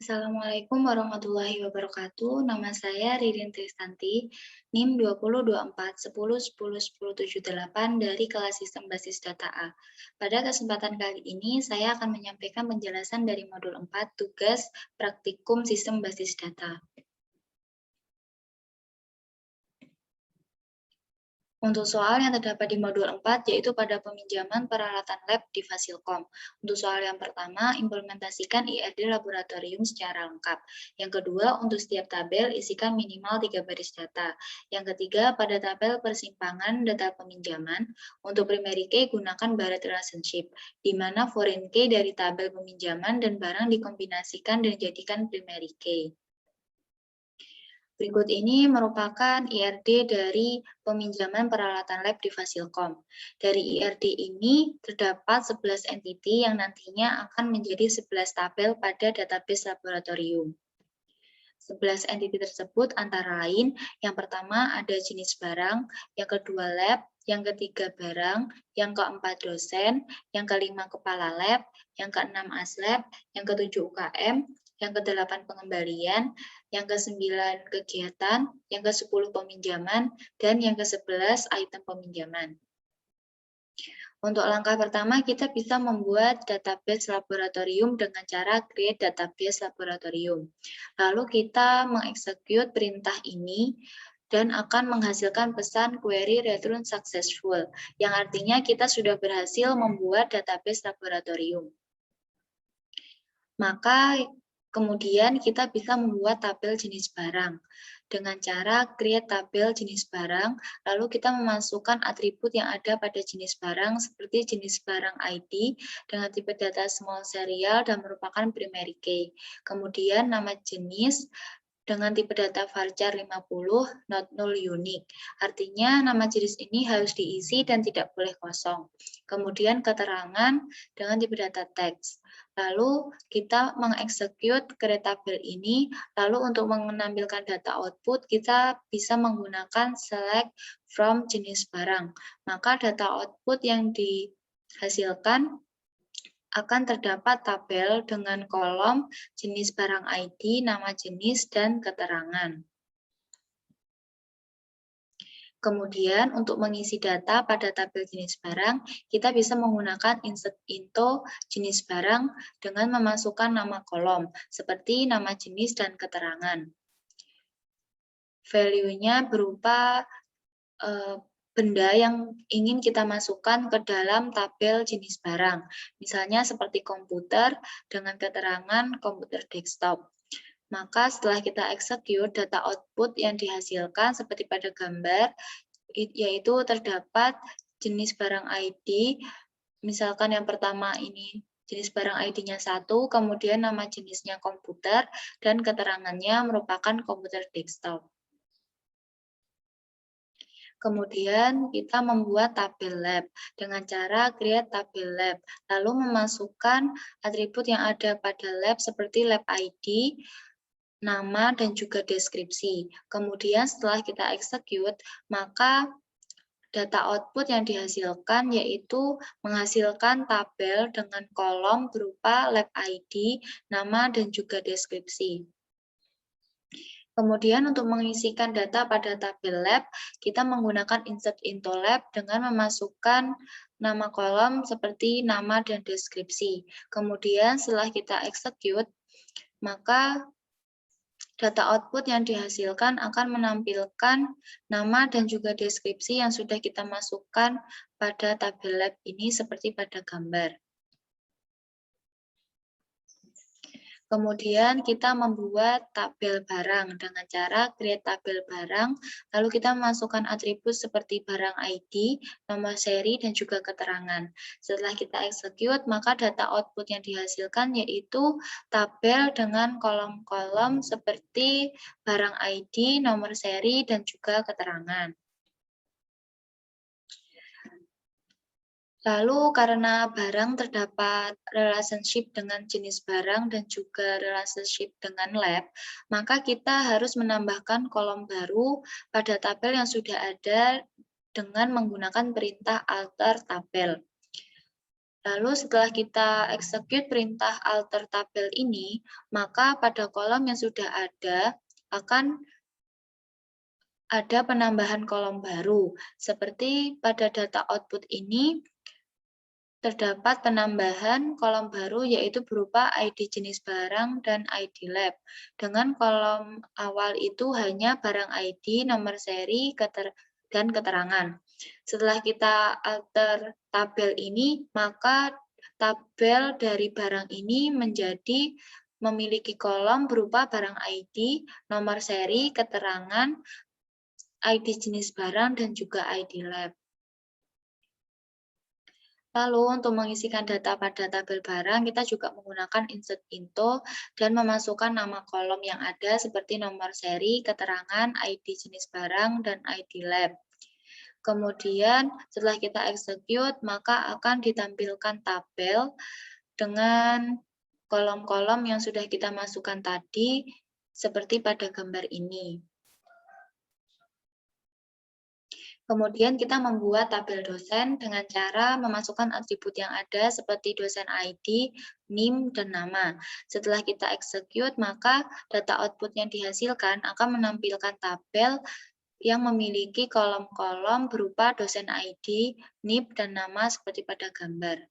Assalamualaikum warahmatullahi wabarakatuh. Nama saya Ririn Tristanti, NIM 2024 10 10 10 78 dari kelas Sistem Basis Data A. Pada kesempatan kali ini, saya akan menyampaikan penjelasan dari modul 4 tugas praktikum Sistem Basis Data. Untuk soal yang terdapat di modul 4, yaitu pada peminjaman peralatan lab di Fasilkom. Untuk soal yang pertama, implementasikan IRD laboratorium secara lengkap. Yang kedua, untuk setiap tabel, isikan minimal 3 baris data. Yang ketiga, pada tabel persimpangan data peminjaman, untuk primary key gunakan Barrett relationship, di mana foreign key dari tabel peminjaman dan barang dikombinasikan dan dijadikan primary key. Berikut ini merupakan IRD dari peminjaman peralatan lab di Fasilkom. Dari IRD ini terdapat 11 entity yang nantinya akan menjadi 11 tabel pada database laboratorium. 11 entity tersebut antara lain, yang pertama ada jenis barang, yang kedua lab, yang ketiga barang, yang keempat dosen, yang kelima kepala lab, yang keenam aslab, yang ketujuh UKM, yang kedelapan pengembalian, yang kesembilan kegiatan, yang kesepuluh peminjaman, dan yang kesebelas item peminjaman. Untuk langkah pertama, kita bisa membuat database laboratorium dengan cara create database laboratorium. Lalu kita mengeksekut perintah ini dan akan menghasilkan pesan query return successful, yang artinya kita sudah berhasil membuat database laboratorium. Maka kemudian kita bisa membuat tabel jenis barang dengan cara create tabel jenis barang, lalu kita memasukkan atribut yang ada pada jenis barang seperti jenis barang ID dengan tipe data small serial dan merupakan primary key. Kemudian nama jenis dengan tipe data varchar 50, not null unique. Artinya nama jenis ini harus diisi dan tidak boleh kosong. Kemudian keterangan dengan tipe data teks. Lalu kita mengeksekut create tabel ini, lalu untuk menampilkan data output kita bisa menggunakan select from jenis barang. Maka data output yang dihasilkan akan terdapat tabel dengan kolom jenis barang ID, nama jenis, dan keterangan. Kemudian untuk mengisi data pada tabel jenis barang, kita bisa menggunakan insert into jenis barang dengan memasukkan nama kolom, seperti nama jenis dan keterangan. Value-nya berupa benda yang ingin kita masukkan ke dalam tabel jenis barang. Misalnya seperti komputer dengan keterangan komputer desktop. Maka setelah kita execute, data output yang dihasilkan seperti pada gambar, yaitu terdapat jenis barang ID, misalkan yang pertama ini jenis barang ID-nya 1, kemudian nama jenisnya komputer, dan keterangannya merupakan komputer desktop. Kemudian kita membuat tabel lab dengan cara create tabel lab, lalu memasukkan atribut yang ada pada lab seperti lab ID, nama, dan juga deskripsi. Kemudian setelah kita execute, maka data output yang dihasilkan yaitu menghasilkan tabel dengan kolom berupa lab ID, nama, dan juga deskripsi. Kemudian untuk mengisikan data pada tabel lab, kita menggunakan insert into lab dengan memasukkan nama kolom seperti nama dan deskripsi. Kemudian setelah kita execute, maka data output yang dihasilkan akan menampilkan nama dan juga deskripsi yang sudah kita masukkan pada tabel lab ini seperti pada gambar. Kemudian kita membuat tabel barang dengan cara create tabel barang, lalu kita memasukkan atribut seperti barang ID, nomor seri, dan juga keterangan. Setelah kita execute, maka data output yang dihasilkan yaitu tabel dengan kolom-kolom seperti barang ID, nomor seri, dan juga keterangan. Lalu karena barang terdapat relationship dengan jenis barang dan juga relationship dengan lab, maka kita harus menambahkan kolom baru pada tabel yang sudah ada dengan menggunakan perintah alter tabel. Lalu setelah kita execute perintah alter tabel ini, maka pada kolom yang sudah ada akan ada penambahan kolom baru. Seperti pada data output ini, terdapat penambahan kolom baru yaitu berupa ID jenis barang dan ID lab. Dengan kolom awal itu hanya barang ID, nomor seri, dan keterangan. Setelah kita alter tabel ini, maka tabel dari barang ini menjadi memiliki kolom berupa barang ID, nomor seri, keterangan, ID jenis barang, dan juga ID lab. Lalu untuk mengisikan data pada tabel barang, kita juga menggunakan insert into dan memasukkan nama kolom yang ada seperti nomor seri, keterangan, ID jenis barang, dan ID lab. Kemudian setelah kita execute, maka akan ditampilkan tabel dengan kolom-kolom yang sudah kita masukkan tadi, seperti pada gambar ini. Kemudian kita membuat tabel dosen dengan cara memasukkan atribut yang ada seperti dosen ID, NIM, dan nama. Setelah kita execute, maka data output yang dihasilkan akan menampilkan tabel yang memiliki kolom-kolom berupa dosen ID, NIM, dan nama seperti pada gambar.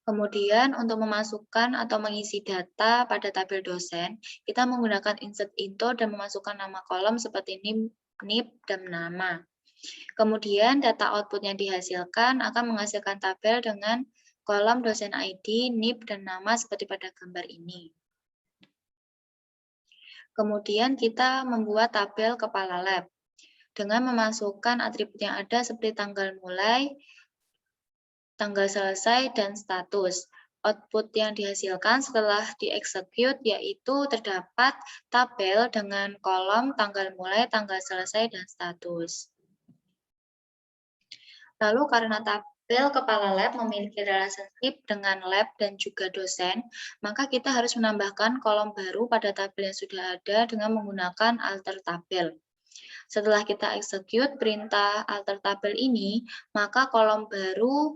Kemudian untuk memasukkan atau mengisi data pada tabel dosen, kita menggunakan insert into dan memasukkan nama kolom seperti NIM, NIP, dan nama. Kemudian data output yang dihasilkan akan menghasilkan tabel dengan kolom dosen ID, NIP, dan nama seperti pada gambar ini. Kemudian kita membuat tabel kepala lab dengan memasukkan atribut yang ada seperti tanggal mulai, tanggal selesai, dan status. Output yang dihasilkan setelah dieksekut yaitu terdapat tabel dengan kolom tanggal mulai, tanggal selesai, dan status. Lalu karena tabel kepala lab memiliki relationship dengan lab dan juga dosen, maka kita harus menambahkan kolom baru pada tabel yang sudah ada dengan menggunakan alter tabel. Setelah kita execute perintah alter tabel ini, maka kolom baru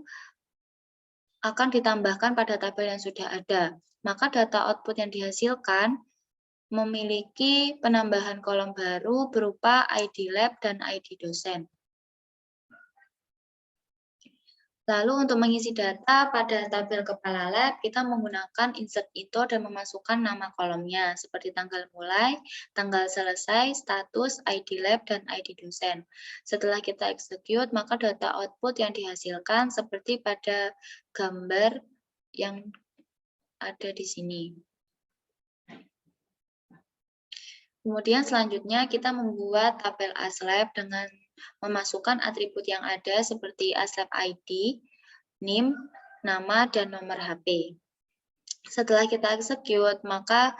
akan ditambahkan pada tabel yang sudah ada. Maka data output yang dihasilkan memiliki penambahan kolom baru berupa ID lab dan ID dosen. Lalu untuk mengisi data pada tabel kepala lab, kita menggunakan insert into dan memasukkan nama kolomnya, seperti tanggal mulai, tanggal selesai, status, ID lab, dan ID dosen. Setelah kita execute, maka data output yang dihasilkan seperti pada gambar yang ada di sini. Kemudian selanjutnya kita membuat tabel ASLab dengan memasukkan atribut yang ada seperti ASLab ID, NIM, nama, dan nomor HP. Setelah kita execute, maka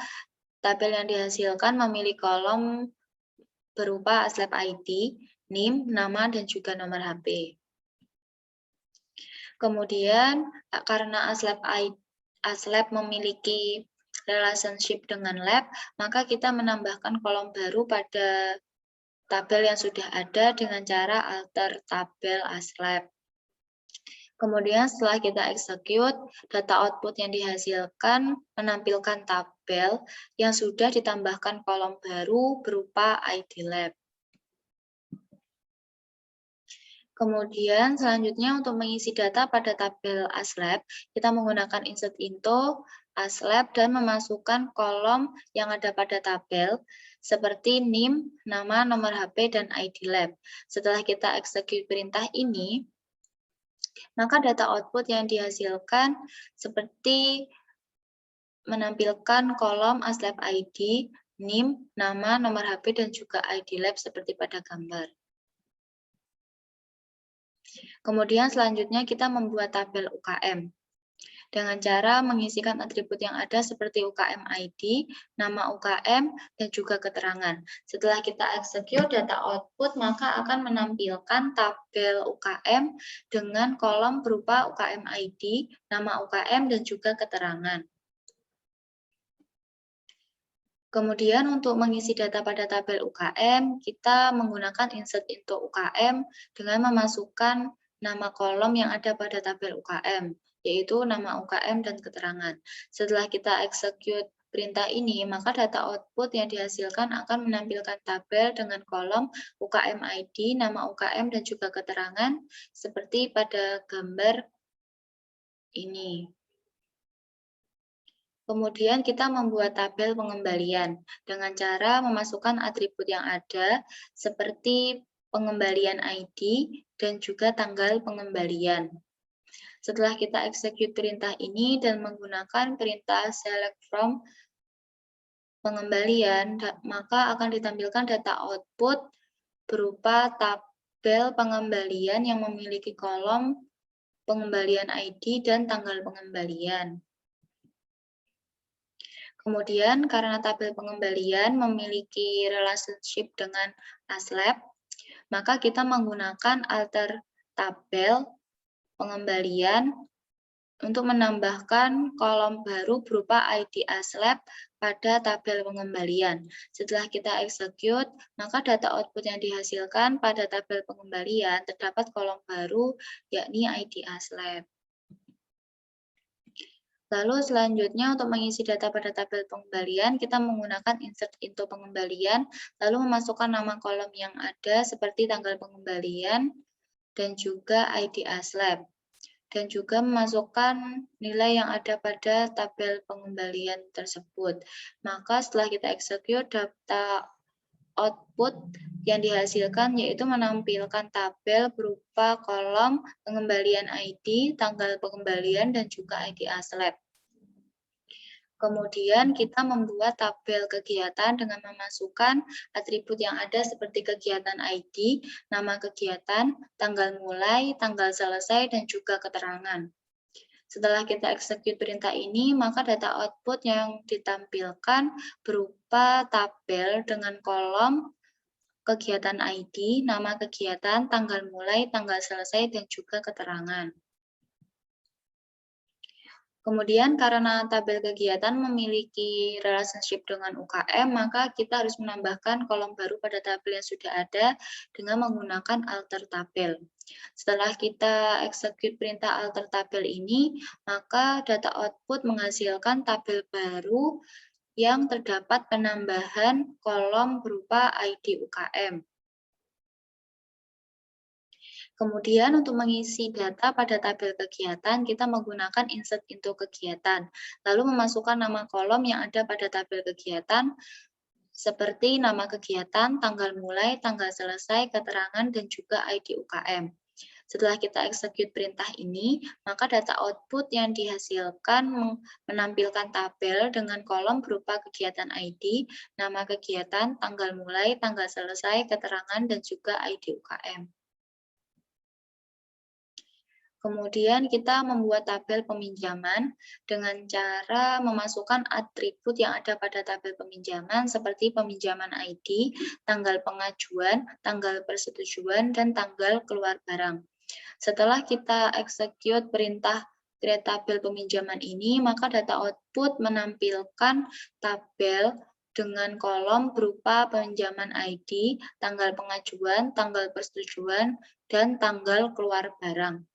tabel yang dihasilkan memiliki kolom berupa ASLab ID, NIM, nama, dan juga nomor HP. Kemudian karena ASLab memiliki relationship dengan lab, maka kita menambahkan kolom baru pada tabel yang sudah ada dengan cara alter tabel ASLab. Kemudian setelah kita execute, data output yang dihasilkan menampilkan tabel yang sudah ditambahkan kolom baru berupa ID lab. Kemudian selanjutnya untuk mengisi data pada tabel ASLab, kita menggunakan insert into, ASLab, dan memasukkan kolom yang ada pada tabel seperti NIM, nama, nomor HP, dan ID lab. Setelah kita execute perintah ini, maka data output yang dihasilkan seperti menampilkan kolom ASLab ID, NIM, nama, nomor HP, dan juga ID lab seperti pada gambar. Kemudian selanjutnya kita membuat tabel UKM dengan cara mengisikan atribut yang ada seperti UKM ID, nama UKM, dan juga keterangan. Setelah kita execute data output, maka akan menampilkan tabel UKM dengan kolom berupa UKM ID, nama UKM, dan juga keterangan. Kemudian untuk mengisi data pada tabel UKM, kita menggunakan insert into UKM dengan memasukkan nama kolom yang ada pada tabel UKM, yaitu nama UKM dan keterangan. Setelah kita execute perintah ini, maka data output yang dihasilkan akan menampilkan tabel dengan kolom UKM ID, nama UKM, dan juga keterangan, seperti pada gambar ini. Kemudian kita membuat tabel pengembalian dengan cara memasukkan atribut yang ada seperti pengembalian ID dan juga tanggal pengembalian. Setelah kita execute perintah ini dan menggunakan perintah select from pengembalian, maka akan ditampilkan data output berupa tabel pengembalian yang memiliki kolom pengembalian ID dan tanggal pengembalian. Kemudian, karena tabel pengembalian memiliki relationship dengan ASLab, maka kita menggunakan alter tabel pengembalian untuk menambahkan kolom baru berupa ID ASLab pada tabel pengembalian. Setelah kita execute, maka data output yang dihasilkan pada tabel pengembalian terdapat kolom baru, yakni ID ASLab. Lalu selanjutnya untuk mengisi data pada tabel pengembalian, kita menggunakan insert into pengembalian, lalu memasukkan nama kolom yang ada seperti tanggal pengembalian dan juga ID ASLab. Dan juga memasukkan nilai yang ada pada tabel pengembalian tersebut. Maka setelah kita execute, data output yang dihasilkan yaitu menampilkan tabel berupa kolom pengembalian ID, tanggal pengembalian, dan juga ID ASLab. Kemudian kita membuat tabel kegiatan dengan memasukkan atribut yang ada seperti kegiatan ID, nama kegiatan, tanggal mulai, tanggal selesai, dan juga keterangan. Setelah kita execute perintah ini, maka data output yang ditampilkan berupa tabel dengan kolom kegiatan ID, nama kegiatan, tanggal mulai, tanggal selesai, dan juga keterangan. Kemudian karena tabel kegiatan memiliki relationship dengan UKM, maka kita harus menambahkan kolom baru pada tabel yang sudah ada dengan menggunakan alter tabel. Setelah kita execute perintah alter tabel ini, maka data output menghasilkan tabel baru yang terdapat penambahan kolom berupa ID UKM. Kemudian untuk mengisi data pada tabel kegiatan, kita menggunakan insert into kegiatan, lalu memasukkan nama kolom yang ada pada tabel kegiatan, seperti nama kegiatan, tanggal mulai, tanggal selesai, keterangan, dan juga ID UKM. Setelah kita execute perintah ini, maka data output yang dihasilkan menampilkan tabel dengan kolom berupa kegiatan ID, nama kegiatan, tanggal mulai, tanggal selesai, keterangan, dan juga ID UKM. Kemudian kita membuat tabel peminjaman dengan cara memasukkan atribut yang ada pada tabel peminjaman seperti peminjaman ID, tanggal pengajuan, tanggal persetujuan, dan tanggal keluar barang. Setelah kita execute perintah create tabel peminjaman ini, maka data output menampilkan tabel dengan kolom berupa peminjaman ID, tanggal pengajuan, tanggal persetujuan, dan tanggal keluar barang.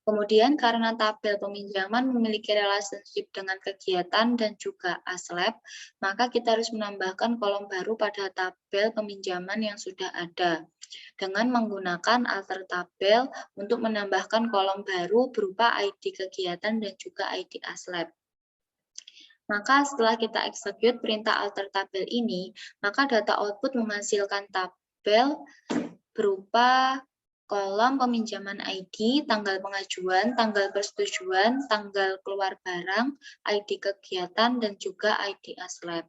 Kemudian karena tabel peminjaman memiliki relationship dengan kegiatan dan juga ASLab, maka kita harus menambahkan kolom baru pada tabel peminjaman yang sudah ada dengan menggunakan alter tabel untuk menambahkan kolom baru berupa ID kegiatan dan juga ID ASLab. Maka setelah kita execute perintah alter tabel ini, maka data output menghasilkan tabel berupa kolom peminjaman ID, tanggal pengajuan, tanggal persetujuan, tanggal keluar barang, ID kegiatan, dan juga ID ASLab.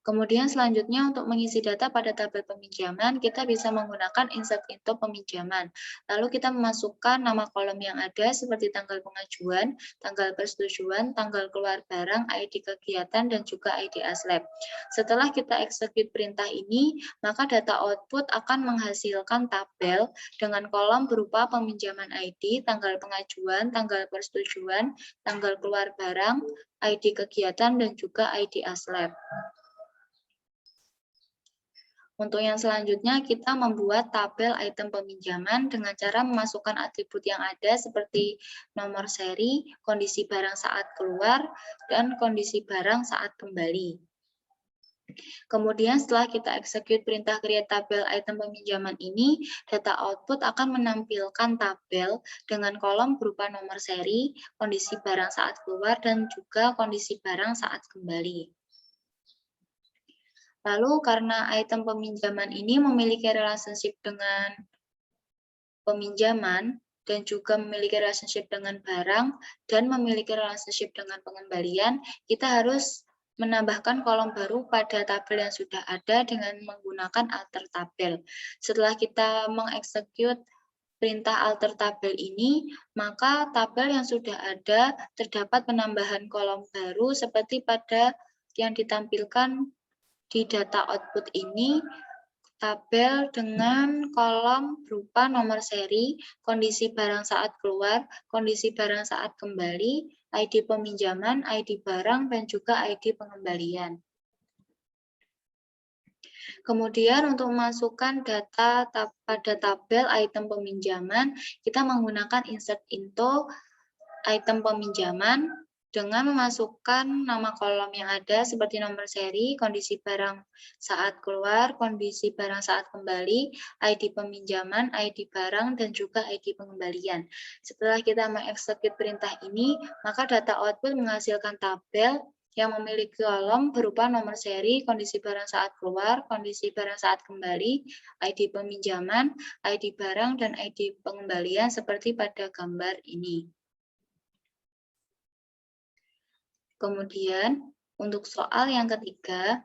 Kemudian selanjutnya untuk mengisi data pada tabel peminjaman, kita bisa menggunakan insert into peminjaman. Lalu kita memasukkan nama kolom yang ada seperti tanggal pengajuan, tanggal persetujuan, tanggal keluar barang, ID kegiatan, dan juga ID ASLab. Setelah kita execute perintah ini, maka data output akan menghasilkan tabel dengan kolom berupa peminjaman ID, tanggal pengajuan, tanggal persetujuan, tanggal keluar barang, ID kegiatan, dan juga ID ASLab. Untuk yang selanjutnya, kita membuat tabel item peminjaman dengan cara memasukkan atribut yang ada seperti nomor seri, kondisi barang saat keluar, dan kondisi barang saat kembali. Kemudian setelah kita execute perintah create tabel item peminjaman ini, data output akan menampilkan tabel dengan kolom berupa nomor seri, kondisi barang saat keluar, dan juga kondisi barang saat kembali. Lalu karena item peminjaman ini memiliki relationship dengan peminjaman dan juga memiliki relationship dengan barang dan memiliki relationship dengan pengembalian, kita harus menambahkan kolom baru pada tabel yang sudah ada dengan menggunakan alter tabel. Setelah kita mengeksekut perintah alter tabel ini, maka tabel yang sudah ada terdapat penambahan kolom baru seperti pada yang ditampilkan di data output ini, tabel dengan kolom berupa nomor seri, kondisi barang saat keluar, kondisi barang saat kembali, ID peminjaman, ID barang, dan juga ID pengembalian. Kemudian untuk memasukkan data pada tabel item peminjaman, kita menggunakan insert into item peminjaman dengan memasukkan nama kolom yang ada seperti nomor seri, kondisi barang saat keluar, kondisi barang saat kembali, ID peminjaman, ID barang, dan juga ID pengembalian. Setelah kita mengeksekut perintah ini, maka data output menghasilkan tabel yang memiliki kolom berupa nomor seri, kondisi barang saat keluar, kondisi barang saat kembali, ID peminjaman, ID barang, dan ID pengembalian seperti pada gambar ini. Kemudian, untuk soal yang ketiga,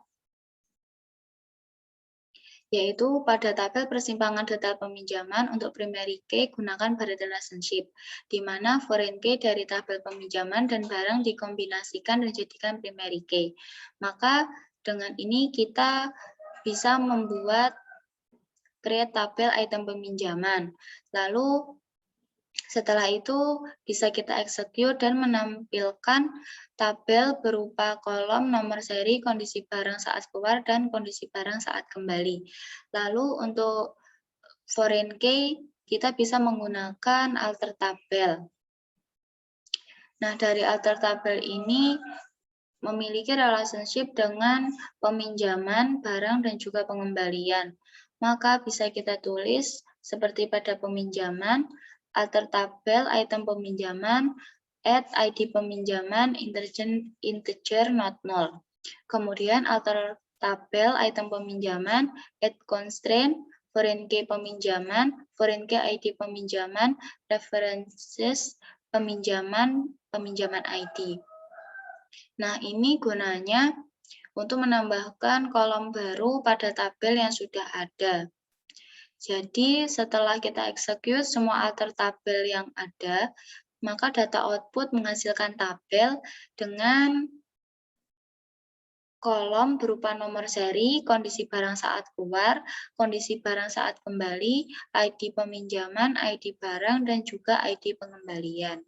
yaitu pada tabel persimpangan data peminjaman untuk primary key gunakan Barrett relationship, di mana foreign key dari tabel peminjaman dan barang dikombinasikan dan dijadikan primary key. Maka dengan ini kita bisa membuat create tabel item peminjaman. Lalu setelah itu bisa kita execute dan menampilkan tabel berupa kolom nomor seri, kondisi barang saat keluar, dan kondisi barang saat kembali. Lalu untuk foreign key kita bisa menggunakan alter tabel. Nah, dari alter tabel ini memiliki relationship dengan peminjaman, barang, dan juga pengembalian. Maka bisa kita tulis seperti pada peminjaman, alter tabel item peminjaman, add ID peminjaman, integer not null. Kemudian alter tabel item peminjaman, add constraint, foreign key peminjaman, foreign key ID peminjaman, references peminjaman ID. Nah, ini gunanya untuk menambahkan kolom baru pada tabel yang sudah ada. Jadi, setelah kita execute semua alter tabel yang ada, maka data output menghasilkan tabel dengan kolom berupa nomor seri, kondisi barang saat keluar, kondisi barang saat kembali, ID peminjaman, ID barang, dan juga ID pengembalian.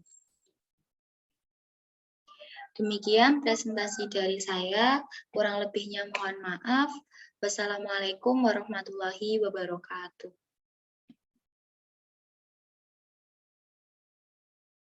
Demikian presentasi dari saya, kurang lebihnya mohon maaf. Wassalamualaikum warahmatullahi wabarakatuh.